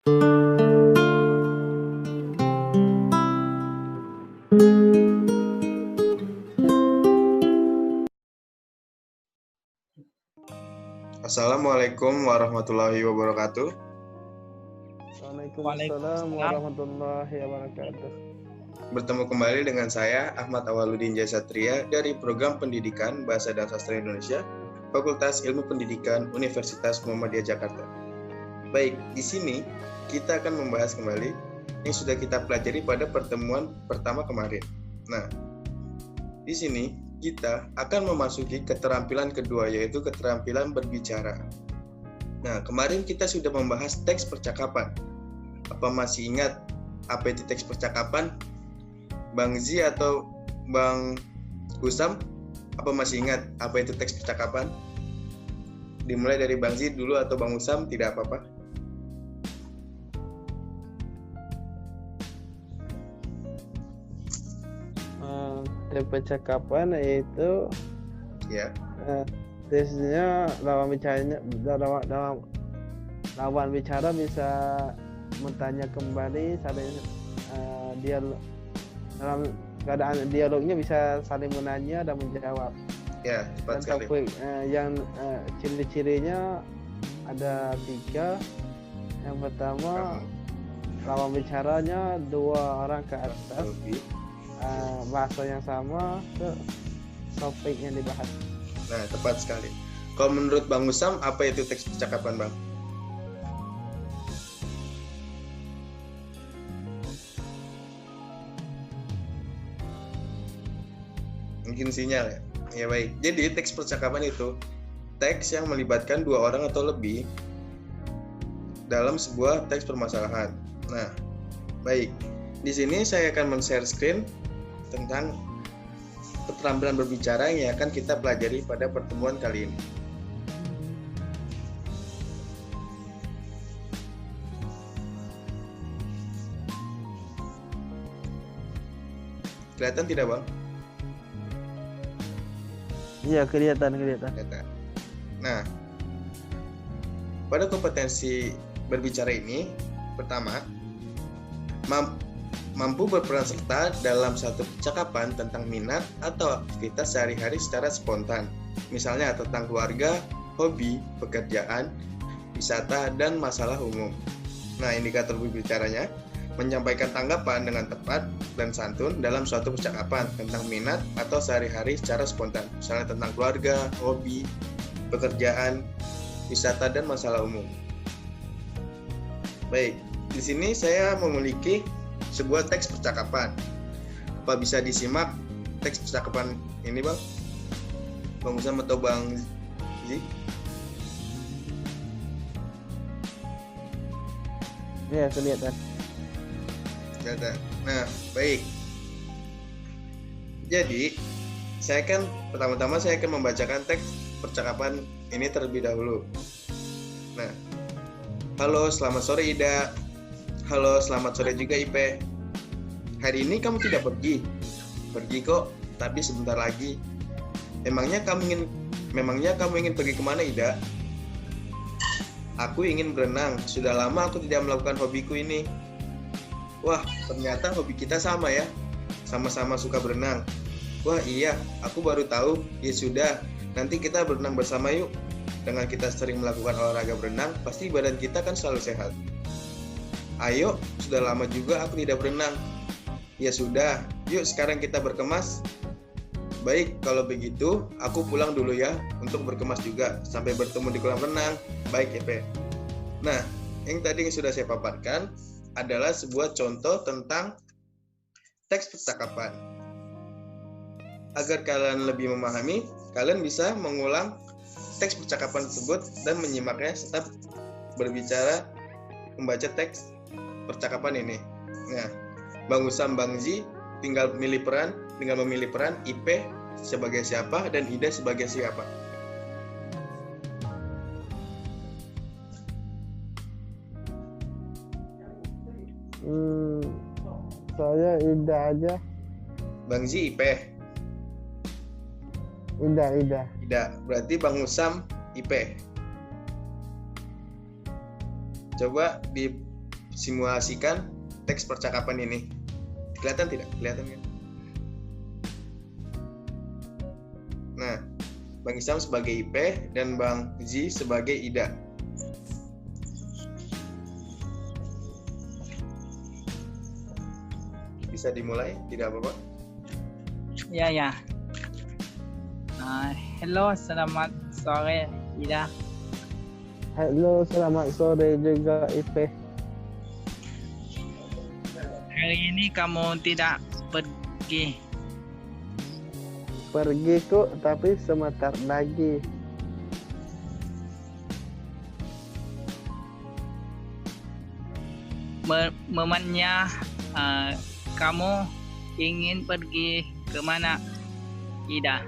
Assalamualaikum warahmatullahi wabarakatuh. Waalaikumsalam warahmatullahi wabarakatuh. Bertemu kembali dengan saya Ahmad Awaludin Jasatria dari Program Pendidikan Bahasa dan Sastra Indonesia, Fakultas Ilmu Pendidikan Universitas Muhammadiyah Jakarta. Baik, di sini kita akan membahas kembali yang sudah kita pelajari pada pertemuan pertama kemarin. Nah, di sini kita akan memasuki keterampilan kedua, yaitu keterampilan berbicara. Nah, kemarin kita sudah membahas teks percakapan. Apa masih ingat apa itu teks percakapan? Bang Zi atau Bang Husam, apa masih ingat apa itu teks percakapan? Dimulai dari Bang Zi dulu atau Bang Husam, tidak apa-apa. Teks percakapan yaitu teksnya lawan bicara bisa bertanya kembali, saling dialog, dalam keadaan dialognya bisa saling menanya dan menjawab. Ya, cepat sekali. Yang ciri-cirinya ada 3. Yang pertama, lawan bicaranya 2 orang ke atas, bahasa yang sama, ke topik yang dibahas. Nah, tepat sekali. Kalau menurut Bang Husam, apa itu teks percakapan, Bang? Mungkin sinyal ya? Ya baik. Jadi teks percakapan itu teks yang melibatkan 2 orang atau lebih dalam sebuah teks permasalahan. Nah, baik. Di sini saya akan men-share screen tentang keterampilan berbicara yang akan kita pelajari pada pertemuan kali ini. Kelihatan tidak, Bang? Iya, kelihatan. Nah, pada kompetensi berbicara ini, pertama, mampu berperan serta dalam satu percakapan tentang minat atau aktivitas sehari-hari secara spontan. Misalnya tentang keluarga, hobi, pekerjaan, wisata, dan masalah umum. Nah, indikator berbicaranya menyampaikan tanggapan dengan tepat dan santun dalam suatu percakapan tentang minat atau sehari-hari secara spontan. Misalnya tentang keluarga, hobi, pekerjaan, wisata, dan masalah umum. Baik, di sini saya memiliki sebuah teks percakapan. Apa bisa disimak teks percakapan ini, Bang? Bang Husam atau Bang Zi? Iya, kelihatan. Nah, baik. Jadi, pertama-tama saya akan membacakan teks percakapan ini terlebih dahulu. Nah, halo, selamat sore Ida. Halo, selamat sore juga Ipe. Hari ini kamu tidak pergi? Pergi kok, tapi sebentar lagi. Memangnya kamu ingin pergi kemana, Ida? Aku ingin berenang. Sudah lama aku tidak melakukan hobiku ini. Wah, ternyata hobi kita sama ya. Sama-sama suka berenang. Wah iya, aku baru tahu. Ya sudah, nanti kita berenang bersama yuk. Dengan kita sering melakukan olahraga berenang, pasti badan kita kan selalu sehat. Ayo, sudah lama juga aku tidak berenang. Ya sudah, yuk sekarang kita berkemas. Baik, kalau begitu aku pulang dulu ya untuk berkemas juga. Sampai bertemu di kolam renang. Baik, Epe. Nah, yang tadi sudah saya paparkan adalah sebuah contoh tentang teks percakapan. Agar kalian lebih memahami, kalian bisa mengulang teks percakapan tersebut dan menyimaknya serta berbicara membaca teks percakapan ini. Nah, Bang Husam, Bang Zi tinggal memilih peran IP sebagai siapa dan Ida sebagai siapa. Saya Ida aja. Bang Zi IP. Ida. Berarti Bang Husam IP. Coba simulasikan teks percakapan ini. Kelihatan tidak? Kelihatan kan? Nah, Bang Isam sebagai IP dan Bang Zi sebagai Ida. Bisa dimulai? Tidak apa-apa? Ya. Hello, selamat sore, Ida. Halo, selamat sore juga IP. Hari ini kamu tidak pergi. Pergi kok, tapi sebentar lagi. Memangnya kamu ingin pergi ke mana, Ida?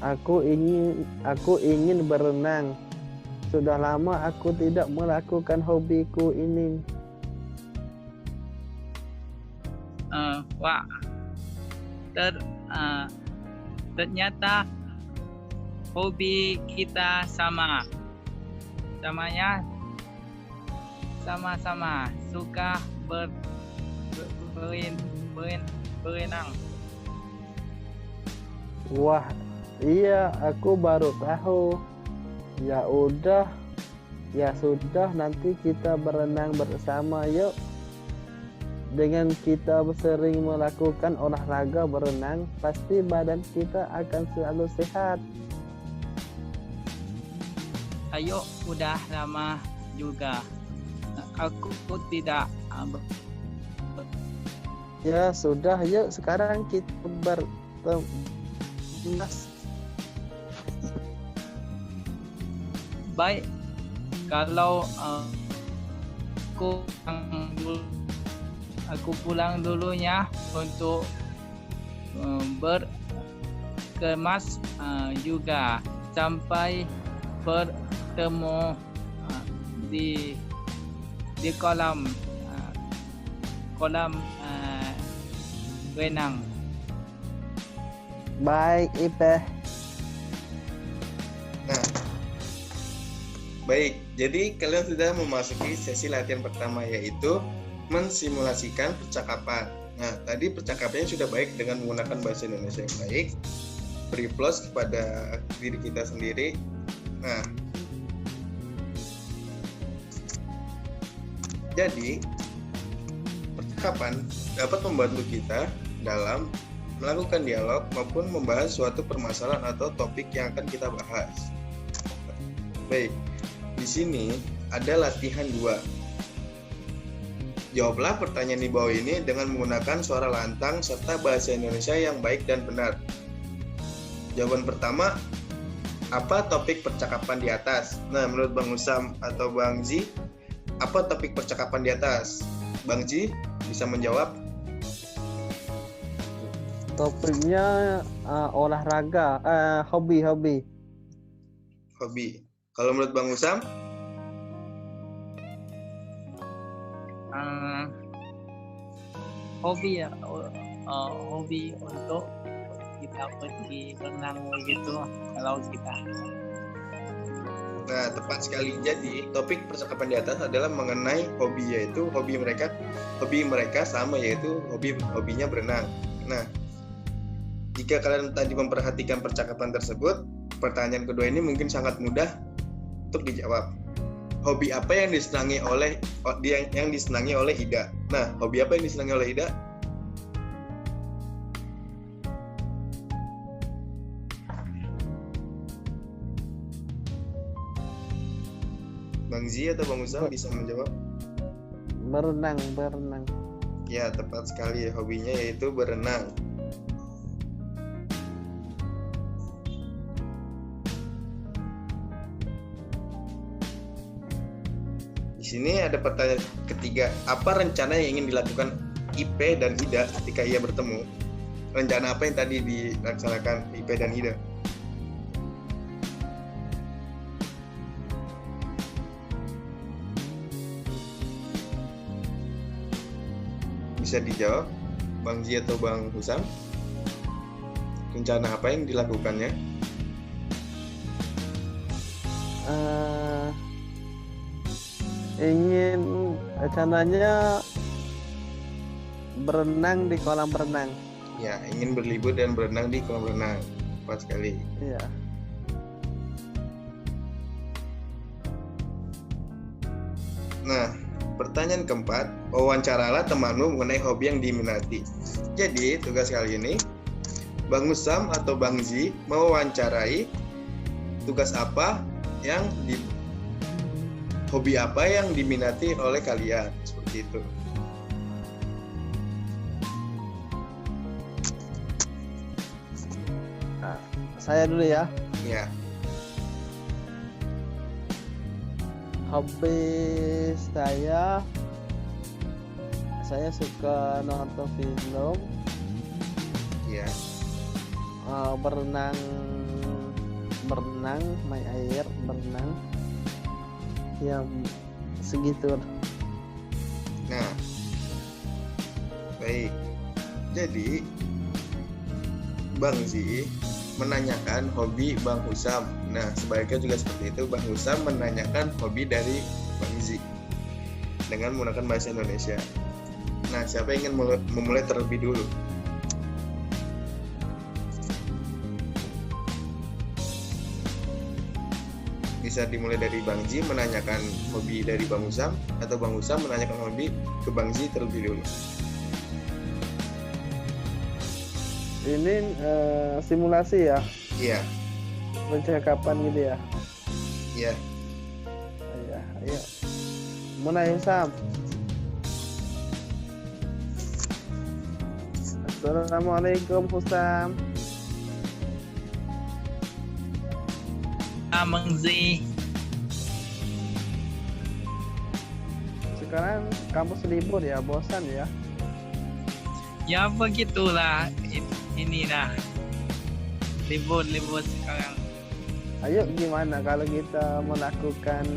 Aku ingin berenang. Sudah lama aku tidak melakukan hobiku ini. Wah, ternyata hobi kita sama. Sama-sama suka berenang. Wah, iya, aku baru tahu. Ya udah, ya sudah, nanti kita berenang bersama yuk. Dengan kita sering melakukan olahraga berenang, pasti badan kita akan selalu sehat. Ayo, udah lama juga. Aku tidak Ya sudah, yuk sekarang kita bertemas. baik. Kalau aku pulang dulunya untuk berkemas juga. Sampai bertemu di kolam renang. Baik, Ipe. Nah, baik. Jadi kalian sudah memasuki sesi latihan pertama, yaitu mensimulasikan percakapan. Nah, tadi percakapannya sudah baik dengan menggunakan bahasa Indonesia yang baik. Beri plus kepada diri kita sendiri. Nah, jadi percakapan dapat membantu kita dalam melakukan dialog maupun membahas suatu permasalahan atau topik yang akan kita bahas. Baik, di sini ada latihan 2. Jawablah pertanyaan di bawah ini dengan menggunakan suara lantang serta bahasa Indonesia yang baik dan benar. Jawaban pertama, apa topik percakapan di atas? Nah, menurut Bang Usam atau Bang Zi, apa topik percakapan di atas? Bang Zi bisa menjawab. Topiknya olahraga, hobi. Hobi. Kalau menurut Bang Usam? Hobi ya, hobi untuk kita pergi berenang begitu kalau kita. Nah, tepat sekali. Jadi, topik percakapan di atas adalah mengenai hobi, yaitu hobi mereka sama, yaitu hobinya berenang. Nah, jika kalian tadi memperhatikan percakapan tersebut, pertanyaan kedua ini mungkin sangat mudah untuk dijawab. Hobi apa yang disenangi oleh Ida? Nah, hobi apa yang disenangi oleh Ida? Bang Zi atau Bang Usam bisa menjawab? Berenang. Ya, tepat sekali. Hobinya yaitu berenang. Di sini ada pertanyaan ketiga. Apa rencana yang ingin dilakukan IP dan Ida ketika ia bertemu? Rencana apa yang tadi dilaksanakan IP dan Ida? Bisa dijawab, Bang Zi atau Bang Husam? Rencana apa yang dilakukannya? ingin rencananya berenang di kolam renang. Ya, ingin berlibur dan berenang di kolam renang. Tepat sekali. Iya. Nah, pertanyaan keempat, wawancaralah temanmu mengenai hobi yang diminati. Jadi, tugas kali ini, Bang Husam atau Bang Zi mewawancarai tugas apa yang hobi apa yang diminati oleh kalian, seperti itu. Nah, saya dulu ya. Ya, Hobi saya suka nonton film, ya, berenang, main air, berenang, ya segitu. nah, baik. Jadi, Bang Zi menanyakan hobi Bang Husam. Nah, sebaliknya juga seperti itu, Bang Husam menanyakan hobi dari Bang Zi dengan menggunakan bahasa Indonesia. Nah, siapa yang ingin memulai terlebih dulu? Bisa dimulai dari Bang Zi menanyakan hobi dari Bang Husam, atau Bang Husam menanyakan hobi ke Bang Zi terlebih dulu. Ini simulasi ya, Iya, percakapan gitu ya. iya. Iya, ayo. Mulai Husam. Assalamualaikum Husam. Bang Zi. Sekarang kampus libur ya, bosan ya. Ya begitulah, ini lah. Libur sekarang. Ayo gimana kalau kita melakukan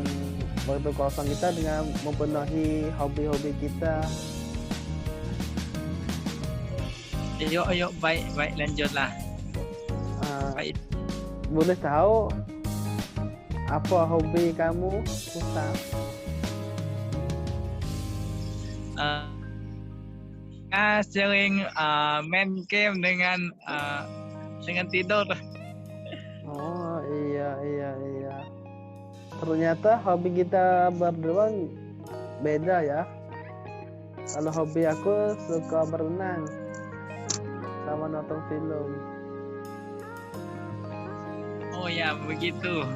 waktu kosong kita dengan memenuhi hobi-hobi kita. Ayo, baik lanjutlah. Baik. Boleh tahu apa hobi kamu, Husam? Sering main game dengan tidur. Oh iya. Ternyata hobi kita berdua beda ya. Kalau hobi aku suka berenang sama nonton film. Oh ya, begitu.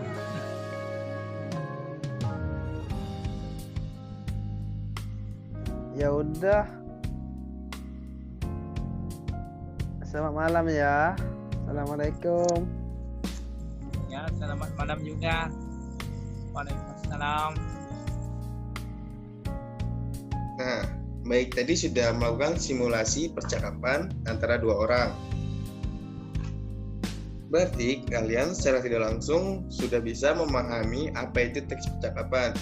Ya udah. Selamat malam ya. Assalamualaikum. Ya, selamat malam juga. Waalaikumsalam. Nah, baik, tadi sudah melakukan simulasi percakapan antara dua orang. Berarti kalian secara tidak langsung sudah bisa memahami apa itu teks percakapan.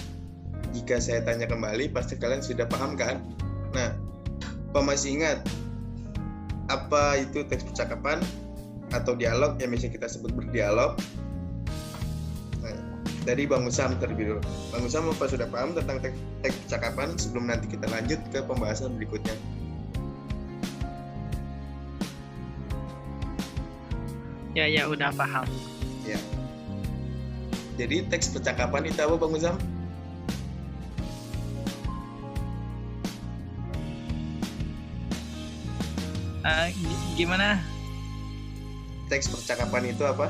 Jika saya tanya kembali, pasti kalian sudah paham kan? Nah, apa masih ingat apa itu teks percakapan atau dialog yang biasa kita sebut berdialog? Nah, dari Bang Husam terlebih dulu. Bang Husam, apa sudah paham tentang teks percakapan sebelum nanti kita lanjut ke pembahasan berikutnya? Ya, udah paham. Ya. Jadi teks percakapan itu apa, Bang Husam? Gimana? Teks percakapan itu apa?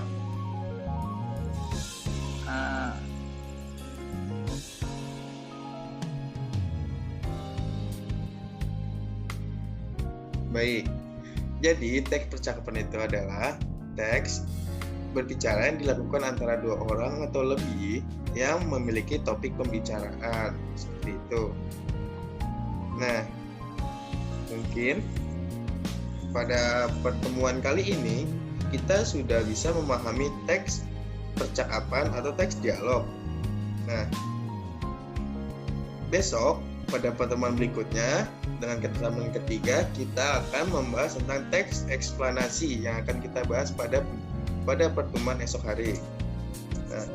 Baik. Jadi teks percakapan itu adalah teks berbicara yang dilakukan antara dua orang atau lebih yang memiliki topik pembicaraan, seperti itu. Nah, mungkin pada pertemuan kali ini kita sudah bisa memahami teks percakapan atau teks dialog. Nah, besok pada pertemuan berikutnya dengan keterangan ketiga kita akan membahas tentang teks eksplanasi yang akan kita bahas pada pertemuan esok hari. Nah,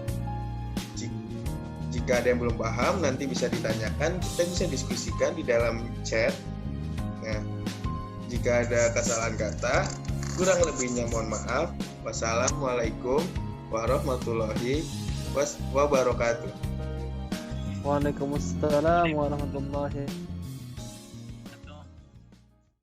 Jika ada yang belum paham, nanti bisa ditanyakan, kita bisa diskusikan di dalam chat. Nah, jika ada kesalahan kata, kurang lebihnya mohon maaf. Wassalamualaikum warahmatullahi wabarakatuh. Waalaikumsalam warahmatullahi